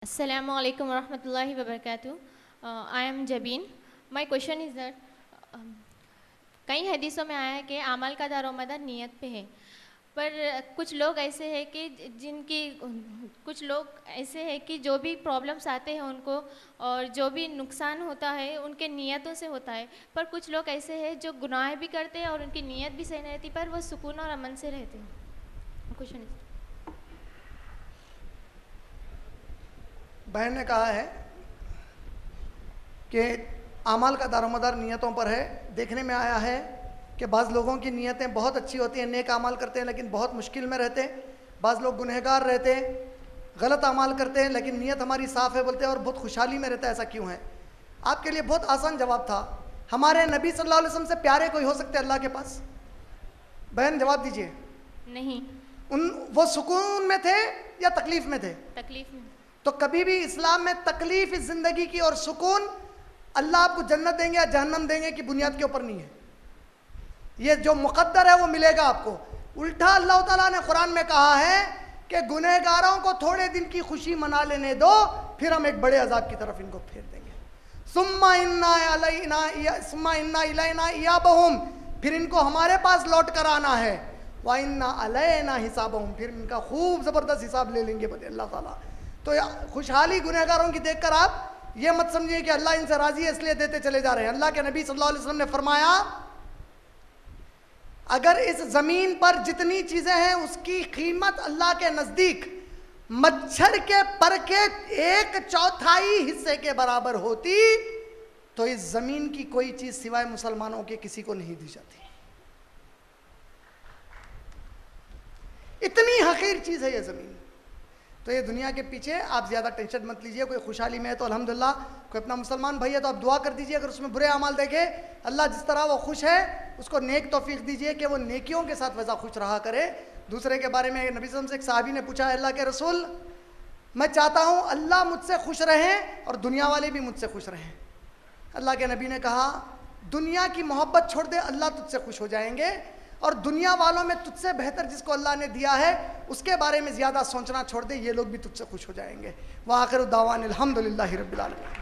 Assalamu alaikum wa rahmatullahi wa barakatuh. I am Jabin. My question is that कई हदीसों में आया है कि अमल का दारोमदार नियत पे है, पर कुछ लोग ऐसे हैं कि जो भी प्रॉब्लम्स आते हैं उनको और जो भी नुकसान होता है उनके नियतों से होता है, पर कुछ लोग ऐसे हैं जो गुनाह भी करते हैं और उनकी नियत भी सही नहीं रहती पर वो सुकून और अमन से रहते हैं. क्वेश्चन इज बहन ने कहा है कि आमाल का दारोमदार नियतों पर है. देखने में आया है कि बाज़ लोगों की नियतें बहुत अच्छी होती हैं, नेक आमाल करते हैं लेकिन बहुत मुश्किल में रहते हैं. बाज़ लोग गुनहगार रहते हैं, गलत आमाल करते हैं लेकिन नियत हमारी साफ़ है बोलते हैं और बहुत खुशहाली में रहता है. ऐसा क्यों है? आपके लिए बहुत आसान जवाब था. हमारे नबी सल्लल्लाहु अलैहि वसल्लम से प्यारे कोई हो सकते हैं अल्लाह के पास? बहन जवाब दीजिए. नहीं. वो सुकून में थे या तकलीफ़ में थे? तकलीफ में. तो कभी भी इस्लाम में तकलीफ इस ज़िंदगी की और सुकून अल्लाह आपको जन्नत देंगे या जहन्नम देंगे की बुनियाद के ऊपर नहीं है. ये जो मुक़द्दर है वो मिलेगा आपको. उल्टा अल्लाह ताला ने कुरान में कहा है कि गुनहगारों को थोड़े दिन की खुशी मना लेने दो, फिर हम एक बड़े अजाब की तरफ इनको फेर देंगे. सुम्मा इन्ना इलैना इयाबहुम, फिर इनको हमारे पास लौट कर आना है. व इन्ना अलैना हिसाबहुम, फिर इनका खूब ज़बरदस्त हिसाब ले लेंगे बोले अल्लाह ताला. तो खुशहाली गुनहगारों की देखकर आप ये मत समझिए कि अल्लाह इनसे राजी है इसलिए देते चले जा रहे हैं. अल्लाह के नबी सल्लल्लाहु अलैहि वसल्लम ने फरमाया, अगर इस ज़मीन पर जितनी चीज़ें हैं उसकी कीमत अल्लाह के नज़दीक मच्छर के पर के 1/4 हिस्से के बराबर होती तो इस ज़मीन की कोई चीज़ सिवाय मुसलमानों के किसी को नहीं दी जाती. इतनी हकीर चीज़ है ये ज़मीन. तो ये दुनिया के पीछे आप ज़्यादा टेंशन मत लीजिए. कोई खुशहाली में है तो अल्हम्दुलिल्लाह, कोई अपना मुसलमान भाई है तो आप दुआ कर दीजिए. अगर उसमें बुरे अमाल देखे, अल्लाह जिस तरह वो खुश है उसको नेक तौफीक दीजिए कि वो नेकियों के साथ वैसा खुश रहा करे. दूसरे के बारे में नबी सल्लल्लाहु अलैहि वसल्लम से एक सहाबी ने पूछा, अल्लाह के रसूल, मैं चाहता हूँ अल्लाह मुझसे खुश रहें और दुनिया वाले भी मुझसे खुश रहें. अल्लाह के नबी ने कहा, दुनिया की मोहब्बत छोड़ दे, अल्लाह तुझसे खुश हो जाएंगे, और दुनिया वालों में तुझसे बेहतर जिसको अल्लाह ने दिया है उसके बारे में ज़्यादा सोचना छोड़ दे, ये लोग भी तुझसे खुश हो जाएंगे. व आखिर दावान अल्हम्दुलिल्लाहि रब्बिल आलमीन.